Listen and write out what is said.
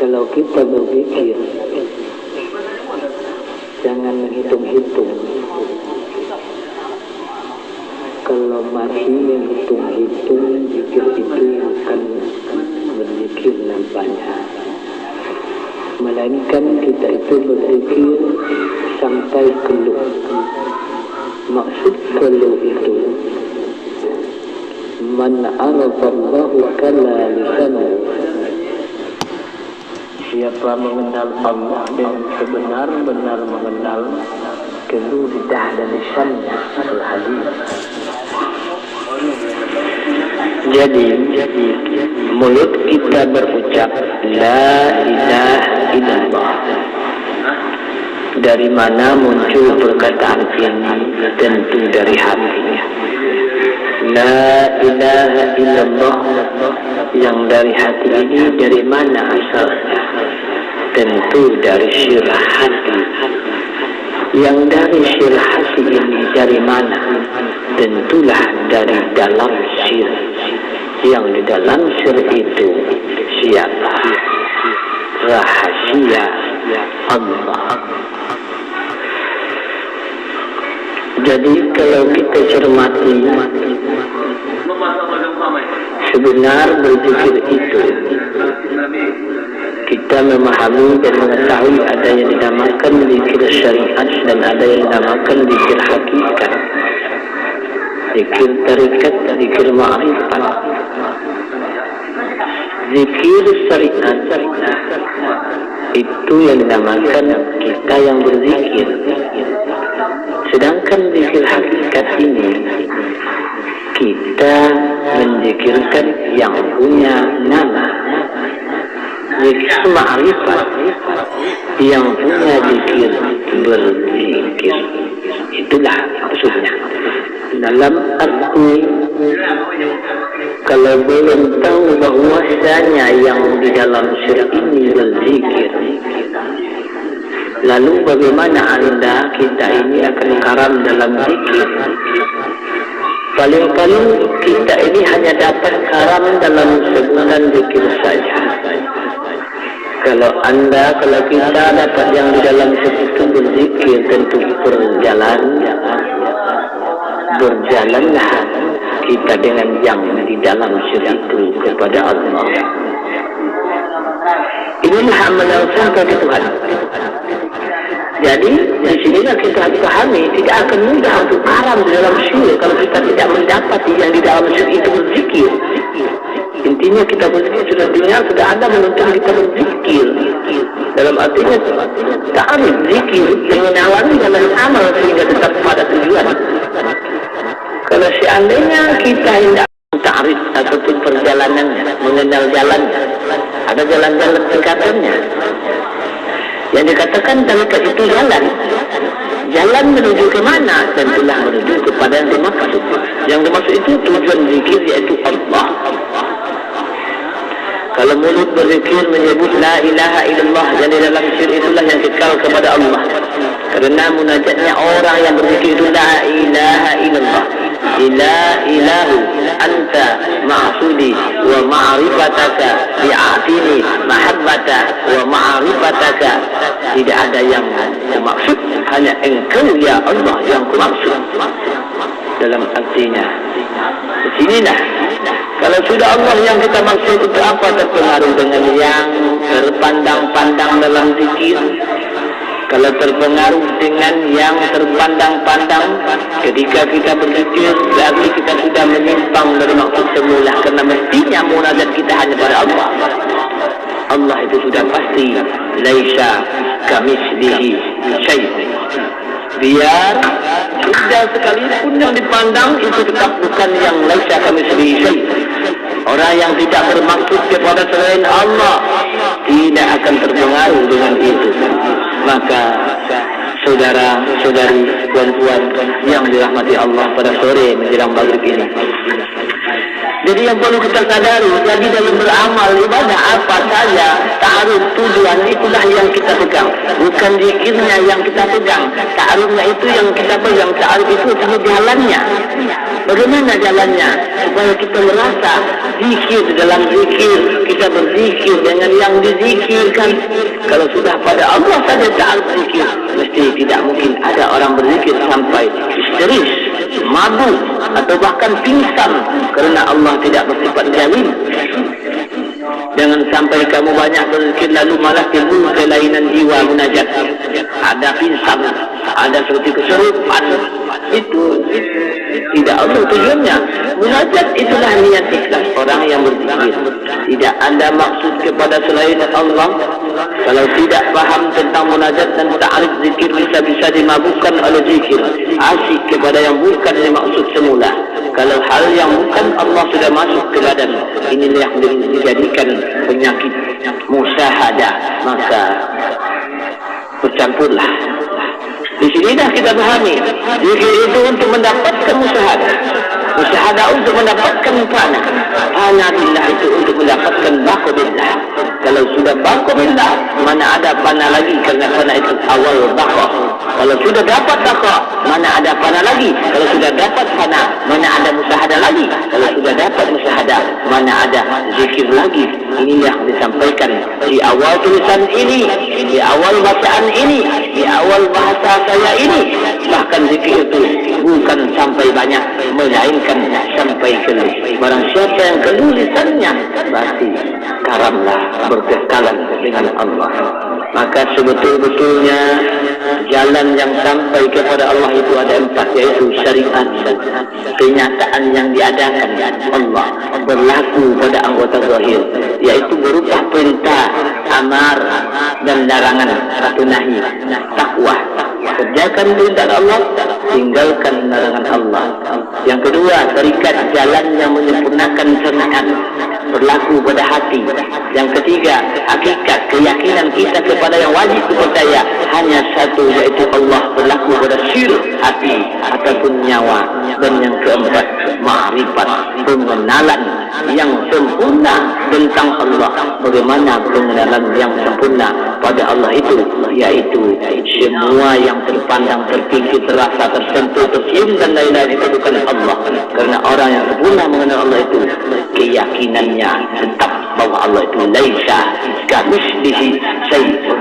Kalau kita berpikir, jangan menghitung-hitung. Kalau masih menghitung-hitung, zikir itu akan berzikir nampaknya. Melainkan kita itu berzikir sampai keluh. Maksud keluh itu, man arafallahu kala lisanu. Siapa mengenal Allah dengan sebenar-benar mengenal, keluh lidah dan lisannya. Al-Hadis. Jadi mulut kita berucap La ilaha illallah. Dari mana muncul perkataan ini? Tentu dari hati. La ilaha illallah yang dari hati ini dari mana asalnya? Tentu dari syirah hati. Yang dari syirah hati ini dari mana? Tentulah dari dalam syir. Yang di dalam syir itu siapa? Rahasia Allah. Jadi kalau kita cermati, sebenar berzikir itu, kita memahami dan mengetahui ada yang dinamakan zikir syariat dan ada yang dinamakan zikir hakikat, zikir tarikat, zikir ma'rifat. Zikir syariat itu yang dinamakan kita yang berzikir. Sedangkan zikir hakikat ini kita menzikirkan yang punya nama. Zikir ma'rifat yang punya zikir berzikir. Itulah maksudnya. Dalam arti kalau belum tahu bahwasanya yang di dalam syir ini berzikir, lalu bagaimana anda kita ini akan karam dalam zikir? Paling-paling kita ini hanya dapat karam dalam sebulan zikir saja. Kalau kita dapat yang di dalam syir itu berzikir, tentu berjalanlah kita dengan yang di dalam syir itu kepada Allah. Inilah amal yang sampai ke Tuhan. Jadi di sinilah kita harus pahami, tidak akan mudah untuk karam di dalam syir kalau kita tidak mendapati yang di dalam syir itu berzikir. Intinya kita berzikir sudah dengar, sudah ada menuntut kita berzikir. Dalam artinya ta'arif zikir pengenalan dalam amal sehingga tetap pada tujuan. Kalau seandainya kita hendak ta'arif ataupun perjalanannya, mengenal jalannya, ada jalan-jalan tingkatannya. Yang dikatakan tarikat itu jalan. Jalan menuju ke mana? Tentulah menuju kepada yang dimaksud. Yang dimaksud itu tujuan zikir yaitu Allah. Kalau mulut berzikir menyebut la ilaha illallah, jadi dalam syir itulah yang kekal kepada Allah. Karena munajatnya orang yang berzikir itu la ilaha illallah. Ila ilahu anta ma'sudi wa ma'rifataka bi'atini mahabbata wa ma'rifataka. Tidak ada yang maksud, hanya engkau ya Allah yang kumaksud. Dalam artinya disinilah kalau sudah Allah yang kita maksud, itu apa terpengaruh dengan yang terpandang-pandang dalam zikir? Kalau terpengaruh dengan yang terpandang-pandang ketika kita berzikir, berarti kita sudah menyimpang dari maksud semula, karena mestinya munajat kita hanya pada Allah. Allah itu sudah pasti laisa kamitslihi syai'. Biar sudah sekalipun yang dipandang itu tetap bukan yang laisa kamitslihi syai'. Orang yang tidak bermaksud kepada selain Allah tidak akan terpengaruh dengan itu. Maka saudara-saudari, tuan-tuan yang dirahmati Allah pada sore menjelang maghrib ini, jadi yang perlu kita sadari, jadi dalam beramal ibadah apa saja, ta'aruf tujuan itulah yang kita pegang, bukan zikirnya yang kita pegang. Ta'arufnya itu yang kita pegang, ta'aruf itu jalannya. Bagaimana jalannya? Supaya kita merasa zikir di dalam zikir, kita berzikir dengan yang dizikirkan. Kalau sudah pada Allah saja tak berzikir, mesti tidak mungkin ada orang berzikir sampai histeris, mabuk atau bahkan pingsan, kerana Allah tidak bersifat zalim. Jangan sampai kamu banyak berzikir lalu malah timbul kelainan jiwa munajat. Ada pingsan, ada seperti kesurupan. Itu tidak Allah tujuannya. Munajat itulah niat ikhlas orang yang berzikir. Tidak ada maksud kepada selain Allah. Kalau tidak faham tentang munajat dan ta'arif zikir, bisa-bisa dimabukkan oleh zikir. Asyik kepada yang bukan dimaksud semula. Kalau hal yang bukan Allah sudah masuk ke badan, inilah yang dijadikan penyakit musyahadah, maka bercampurlah. Di sini dah kita pahami, zikir itu untuk mendapatkan musyahadah, musyahadah untuk mendapatkan fana, fana billah itu untuk mendapatkan baqa billah. Kalau sudah baqa billah, mana ada fana lagi, kerana fana itu awal baqa. Kalau sudah dapat baqa, mana ada fana lagi. Kalau sudah dapat fana, mana ada musyahadah lagi. Kalau sudah dapat musyahadah, mana ada zikir lagi. Ini yang disampaikan di awal tulisan ini, di awal bacaan ini, di awal bahasa saya ini. Bahkan zikir itu bukan sampai banyak, melainkan sampai keluh. Barang siapa yang keluh lisannya, berarti karamlah berkekalan dengan Allah. Maka sebetul-betulnya jalan yang sampai kepada Allah itu ada 4, yaitu syariat, kenyataan yang diadakan Allah berlaku pada anggota zahir, yaitu berupa perintah, amar dan larangan atau nahi, takwa. Kerjakan perintah Allah, tinggalkan larangan Allah. Yang kedua, terikat jalan yang menyempurnakan syariat berlaku pada hati. Yang ketiga, hakikat keyakinan kita kepada yang wajib dipercaya hanya satu, yaitu Allah, berlaku pada sir hati ataupun nyawa. Dan yang keempat, ma'rifat, pengenalan yang sempurna tentang Allah. Bagaimana pengenalan yang sempurna pada Allah itu, yaitu semua yang terpandang, terpikir, terasa, tersentuh, tercium dan lain-lain itu bukan Allah. Karena orang yang sempurna mengenal Allah itu keyakinannya tetap bahwa Allah itu laisa kamitslihi syai'un.